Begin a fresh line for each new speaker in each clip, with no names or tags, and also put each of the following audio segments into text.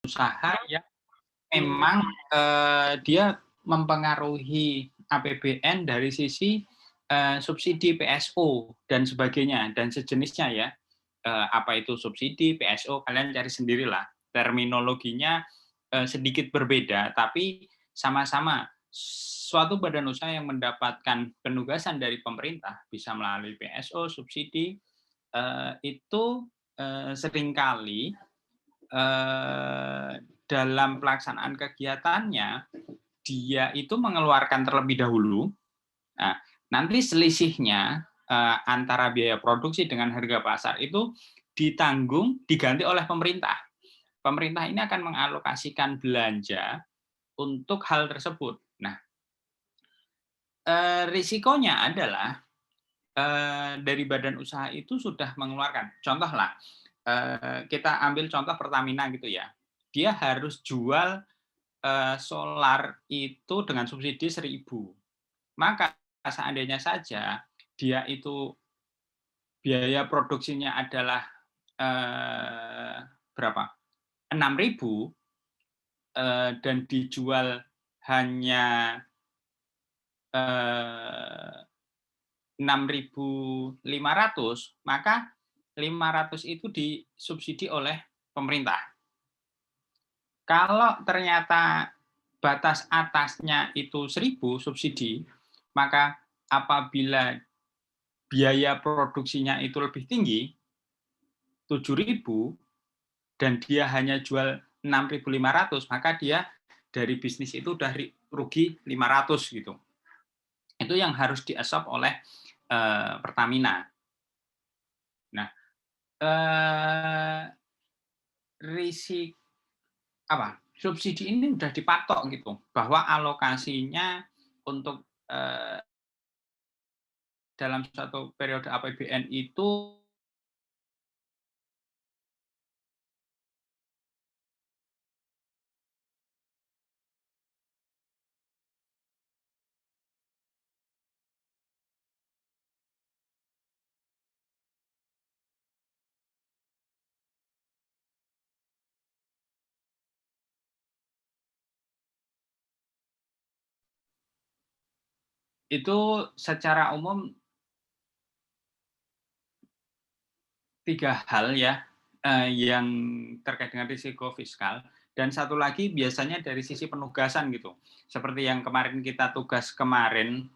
usaha yang memang dia mempengaruhi APBN dari sisi subsidi PSO dan sebagainya dan sejenisnya ya. Apa itu subsidi, PSO, kalian cari sendirilah. Terminologinya sedikit berbeda, tapi sama-sama suatu badan usaha yang mendapatkan penugasan dari pemerintah bisa melalui PSO, subsidi, itu seringkali dalam pelaksanaan kegiatannya dia itu mengeluarkan terlebih dahulu. Nah, nanti selisihnya antara biaya produksi dengan harga pasar itu ditanggung, diganti oleh pemerintah. Pemerintah ini akan mengalokasikan belanja untuk hal tersebut. Nah, risikonya adalah dari badan usaha itu sudah mengeluarkan. Contoh lah, kita ambil contoh Pertamina gitu ya. Dia harus jual solar itu dengan subsidi 1.000. Maka seandainya saja dia itu biaya produksinya adalah berapa? 6.000 dan dijual hanya 6.500, maka 500 itu disubsidi oleh pemerintah. Kalau ternyata batas atasnya itu 1.000 subsidi, maka apabila biaya produksinya itu lebih tinggi, 7.000, dan dia hanya jual 6.500, maka dia dari bisnis itu udah rugi 500 gitu. Itu yang harus diabsorb oleh Pertamina. Nah, risiko apa? Subsidi ini sudah dipatok gitu bahwa alokasinya untuk dalam satu periode APBN itu secara umum 3 hal ya, yang terkait dengan risiko fiskal, dan satu lagi biasanya dari sisi penugasan gitu. Seperti yang kemarin kita tugas kemarin,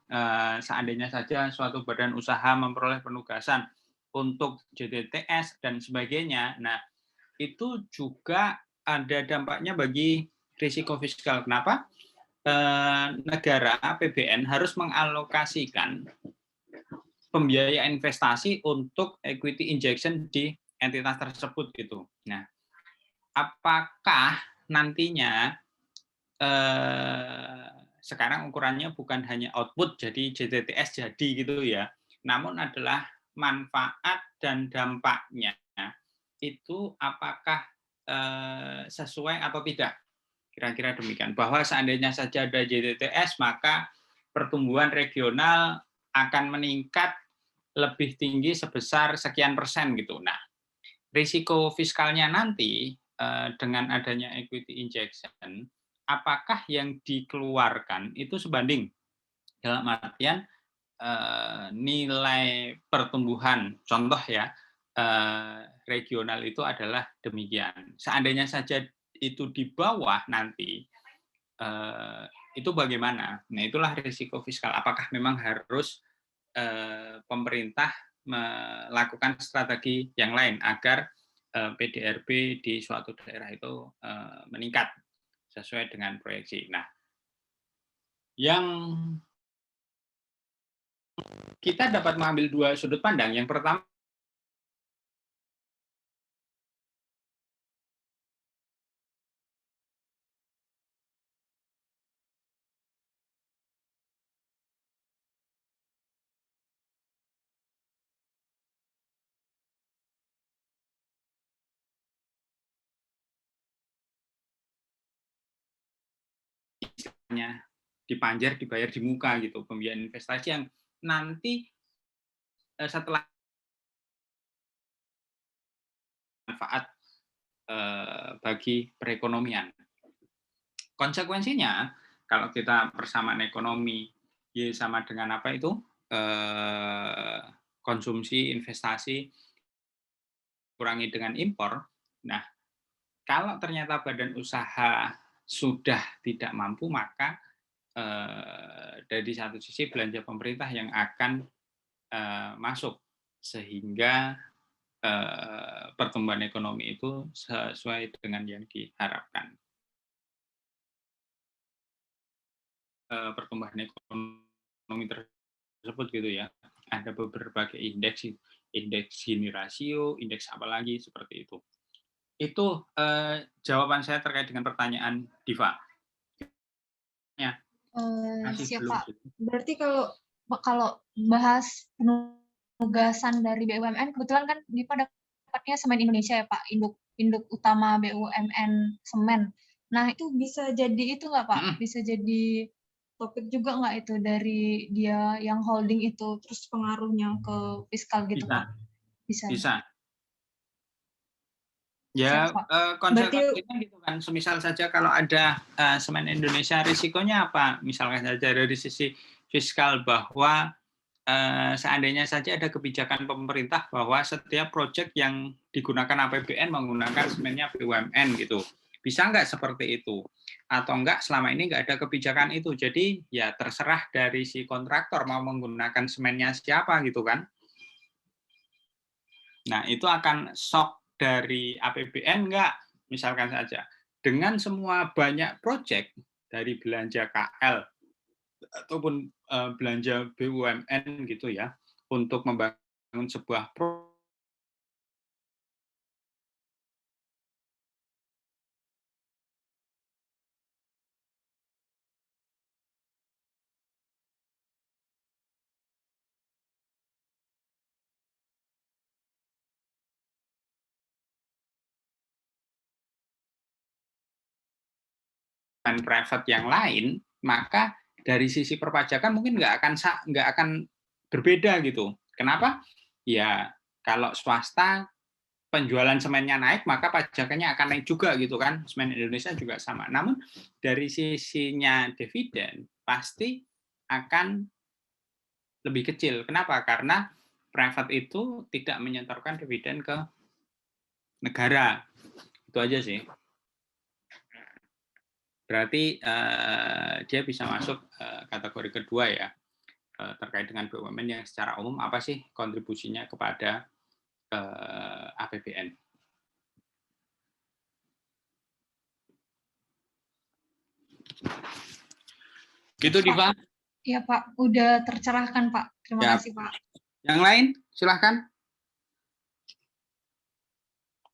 seandainya saja suatu badan usaha memperoleh penugasan untuk JTTS dan sebagainya. Nah, itu juga ada dampaknya bagi risiko fiskal. Kenapa? Negara APBN harus mengalokasikan pembiayaan investasi untuk equity injection di entitas tersebut gitu. Nah, apakah nantinya sekarang ukurannya bukan hanya output jadi JTTS jadi gitu ya, namun adalah manfaat dan dampaknya itu apakah sesuai atau tidak? Kira-kira demikian. Bahwa seandainya saja ada JTTS maka pertumbuhan regional akan meningkat lebih tinggi sebesar sekian persen gitu. Nah, risiko fiskalnya nanti dengan adanya equity injection, apakah yang dikeluarkan itu sebanding dalam artian nilai pertumbuhan, contoh ya, regional itu adalah demikian. Seandainya saja itu di bawah nanti, itu bagaimana? Nah, itulah risiko fiskal. Apakah memang harus pemerintah melakukan strategi yang lain agar PDRB di suatu daerah itu meningkat sesuai dengan proyeksi. Nah, yang kita dapat mengambil 2 sudut pandang. Yang pertama, dipanjar dibayar di muka gitu, pembiayaan investasi yang nanti setelah manfaat bagi perekonomian. Konsekuensinya, kalau kita persamaan ekonomi Y sama dengan apa itu? Konsumsi, investasi, kurangi dengan impor. Nah, kalau ternyata badan usaha sudah tidak mampu, maka dari satu sisi belanja pemerintah yang akan masuk, sehingga pertumbuhan ekonomi itu sesuai dengan yang diharapkan. Pertumbuhan ekonomi tersebut gitu ya. Ada beberapa indeks, indeks Gini rasio, indeks apa lagi seperti itu. Itu jawaban saya terkait dengan pertanyaan Diva. Ya, masih
Siap
belum.
Pak. Berarti kalau bahas penugasan dari BUMN, kebetulan kan Diva dapatnya Semen Indonesia ya Pak, induk utama BUMN semen. Nah itu bisa jadi itu nggak Pak? Bisa jadi topik juga nggak itu dari dia yang holding itu, terus pengaruhnya ke fiskal gitu
Bisa,
Pak? Bisa.
bisa.
Siap,
Ya,
Pak.
konsekuensinya gitu kan. Semisal saja kalau ada Semen Indonesia, risikonya apa? Misalkan saja dari sisi fiskal, bahwa seandainya saja ada kebijakan pemerintah bahwa setiap proyek yang digunakan APBN menggunakan semennya BUMN gitu. Bisa nggak seperti itu? Atau enggak selama ini nggak ada kebijakan itu. Jadi ya terserah dari si kontraktor mau menggunakan semennya siapa gitu kan. Nah, itu akan shock dari APBN enggak? Misalkan saja, dengan semua banyak proyek dari belanja KL ataupun belanja BUMN gitu ya, untuk membangun sebuah private yang lain, maka dari sisi perpajakan mungkin nggak akan berbeda gitu. Kenapa? Ya kalau swasta penjualan semennya naik, maka pajakannya akan naik juga gitu kan. Semen Indonesia juga sama. Namun dari sisinya dividen pasti akan lebih kecil. Kenapa? Karena private itu tidak menyetorkan dividen ke negara. Itu aja sih. Berarti dia bisa masuk kategori kedua ya, terkait dengan BUMN yang secara umum apa sih kontribusinya kepada APBN. Gitu, Diva.
Iya Pak, udah tercerahkan Pak. Terima kasih Pak.
Yang lain, silahkan.